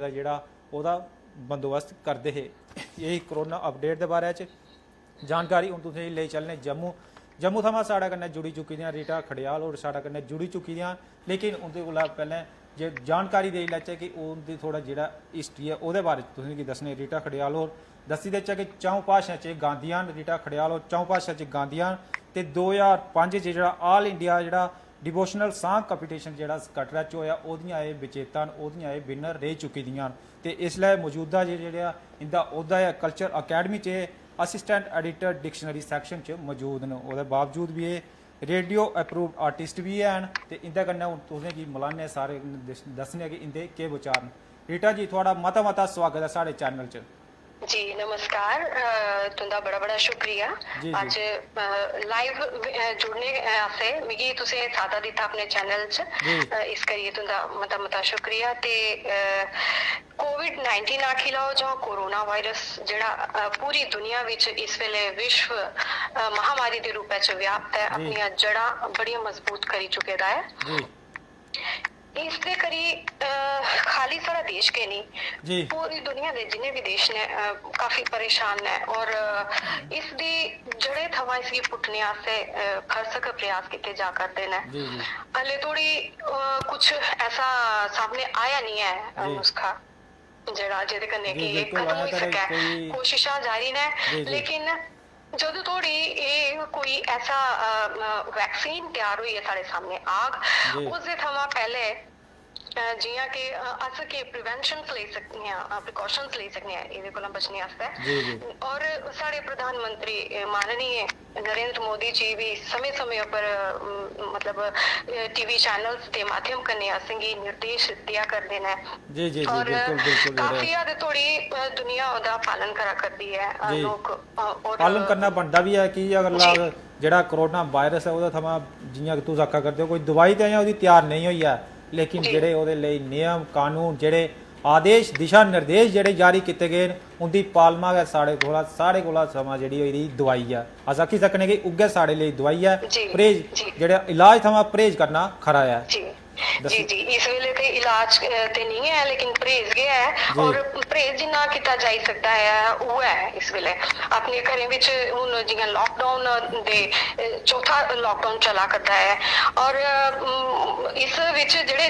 ਦਾ ਜਿਹੜਾ ਉਹਦਾ ਬੰਦੋਬਸਤ ਕਰਦੇ ਹੈ। यही कोरोना अपडेट के बारे जानकारी हूँ तुसें ले चलने जम्मू थमां साढ़े कन्नै जुड़ी चुकी दियां रीटा खड़ियाल होर साढ़े कन्नै जुड़ी चुकी दियां, लेकिन उंदे कोला पैह्लें जे जानकारी देई लैचे कि उंदी थोड़ा जेह्ड़ा हिस्ट्री है ओह्दे बारे च तुसेंगी दस्सने। रीटा खड़ियाल होर दस्सी देचै कि चौं भाशाएं च गांदियां न। रीटा खड़ियाल होर चौं भाशाएं च गांदियां न ते 2005 च जेह्ड़ा ऑल इंडिया जेह्ड़ा डिवोशनल सांग कंपीटिशन जेह्ड़ा कटरा च होया ओह्दियां एह् विजेता न, ओह्दियां एह् विनर रेही चुकी दियां न। ते इसलै मौजूदा जेह्ड़ा इंदा ओह्दा है कल्चर अकैडमी च असिस्टेंट एडिटर डिक्शनरी सैक्शन च मौजूद न। ओह्दे बावजूद भी एह् रेडियो अप्रूव्ड आर्टिस्ट भी हैन ते इंदे कन्नै हून तुसेंगी मलाने सारे दस्सने कि इंदे केह् विचार न। रीटा जी थुआढ़ा मता स्वागत है साढ़े चैनल च। जी नमस्कार, तुंदा बड़ा बड़ा शुक्रिया अज लाइव जुड़ने आस्ते मिगी तुसें सादा दित्ता अपने चैनल च, इस करियै तुंदा मता शुक्रिया। ते कोविड-19 आखी लैओ जां कोरोना वायरस जेड़ा पूरी दुनिया विच इस वेले विश्व महामारी दे रूपै च व्याप्त है, अपनियां जड़ां बड़ियां मजबूत करी चुके दा है। इसदे करी खाली सारा देश के नहीं पूरी दुनिया के जिन्हें भी देश ने काफी परेशान है और इसदी जड़े थमां इसगी पुट्टने आस्ते भरसक प्रयास किए जा करते हैं। हले थोड़ी कुछ ऐसा सामने आया नहीं है नुस्खा जेड़ा जेदे कन्नै कि खत्म हो सके। कोशिशां जारी ने, लेकिन जदों थोड़ी ये कोई ऐसा वैक्सीन तैयार हुई है साढ़े सामने आग, उसदे थमां पहले जियां कि अस के प्रिवेंशन ले सकते हैं, प्रिकॉशंस ले सकते हैं एह्दे कोला बचने आस्तै। और साढ़े प्रधानमंत्री माननीय नरेंद्र मोदी जी भी समय समय पर मतलब टीवी चैनल्स के माध्यम कन्नै असेंगी निर्देश दिया करदे ने और काफी हद तोड़ी दुनिया ओदा पालन करा करदी है। लोग पालन करना बनदा भी है कि अगर जेड़ा कोरोना वायरस है ओह्दे थमां जियां तुस आखा करदे हो कोई दवाई ते अजें ओह्दी त्यार नहीं होई है, लेकिन जेड़े ओह्दे लेई नियम कानून जेड़े आदेश दिशा निर्देश जेड़े जारी किए गए न उंदी पालमा गै साढ़े कोला समां जेड़ी होई दी दवाई है। अस आखी सकने कि उ'ऐ साढ़े लेई दवाई है। परहेज जेड़ा इलाज थमां परहेज करना खरा है। जी इस वेले ते इलाज ते नहीं है, लेकिन परहेज गै है और परहेज जिन्ना कीता जाई सकदा है वो है। इस वेले अपने घरें विच हुन जियां लॉकडाउन दे चौथा लॉकडाउन चला करदा है और इस विच जेड़े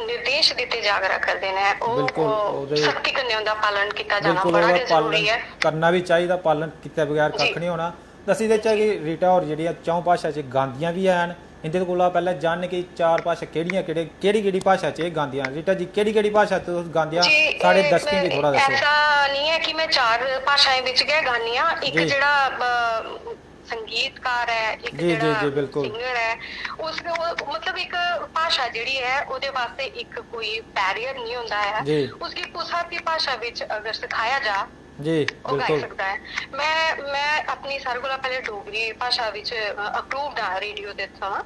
निर्देश दिते जा करदे ने ओह सख्ती कन्नै उंदा पालन कीता जाना बड़ा जरूरी है। करना भी चाहिए, पालन किते बगैर कक्ख नहीं होना। दस्सी देचै कि रीटा होर जेह्ड़ियां चौं भाशा च गांदियां भी हैन। इंदे कोला पैह्ले जानने कि चार भाशा केह्ड़ी भाशा च गांदियां। रीटा जी केह्ड़ी भाशा तुस गांदियां साढ़े दर्शकें गी थोड़ा दस्सो। ऐसा नहीं है कि मैं चार भाषाएं विच गै गानी आं। इक जेह्ड़ा संगीतकार है, एक जेह्ड़ा सिंगर है, उस मतलब एक भाषा जेह्ड़ी है ओह्दे वास्ते एक कोई बैरियर नहीं होंदा है। उसकी कुसै भी भाषा विच अगर सिखाया जा वो गाई सकता है। मैं अपनी सारे कोला पहले डोगरी भाषा विच अप्रूव्ड हां रेडियो दे थमां।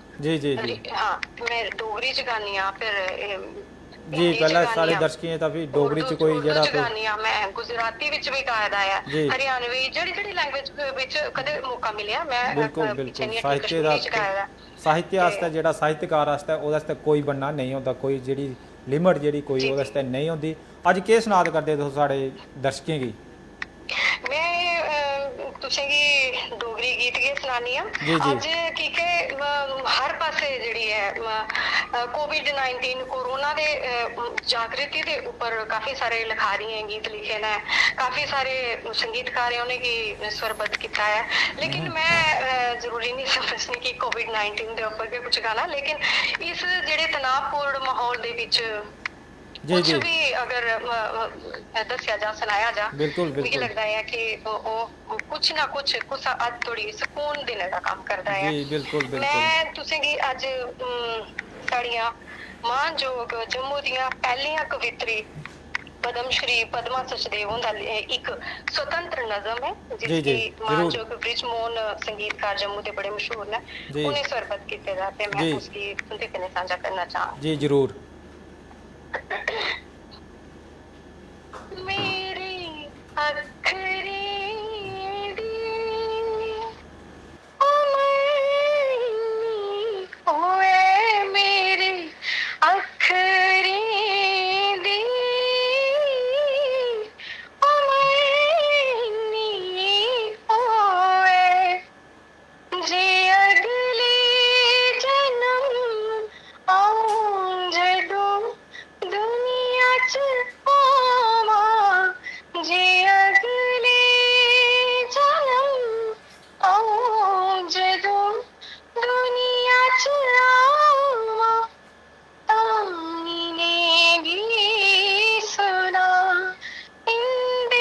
हाँ मैं डोगरी च गानी आं, फिर जी पहले सारे दर्शकें दा भी डोगरी च कोई जेह्ड़ा गानी आं, मैं गुजराती विच भी गाए दा है, हरियाणवी जेह्ड़ी लैंग्वेज विच कदे मौका मिलेआ मैं बिल्कुल साहित्य आस्तै जेह्ड़ा साहित्यकार आस्तै ओह्दे आस्तै कोई बनना नहीं होंदा, कोई जेह्ड़ी लिमिट जेह्ड़ी कोई ओह्दे आस्तै नहीं होंदी। अज्ज केह् सनाद करदे तुस साढ़े दर्शकें गी? मैं तुसेंगी डोगरी गीत गै सनानी आं अज की के हर पासे जेह्ड़ी है कोविड-19 कोरोना दे जागृति दे उप्पर काफी सारे लिखारियें गीत लिखे ने, काफी सारे संगीतकारें उनेंगी स्वरबद्ध किया है। लेकिन मैं जरूरी नहीं समझनी कि कोविड-19 दे उप्पर गै कुछ गाना, लेकिन इस जेह्ड़े तनावपूर्ण माहौल दे विच कुछ भी अगर दस्या जा सनाया जा मिगी लगता है कि कुछ ना कुछ हद थोड़ी सुकून देने का काम करता है। मैं तुसेंगी अज साड़ियां मानयोग जम्मू दियां पहलियां कवित्री पद्मश्री पद्मा सचदेव हुंदा एक स्वतंत्र नज़म है जिसकी मानयोग ब्रिजमोहन संगीतकार जम्मू के बड़े मशहूर ने उन्हें स्वरबद्ध किए जाते, मैं उसकी उनके कन्नै सांझा करना चाहां। जी जरूर।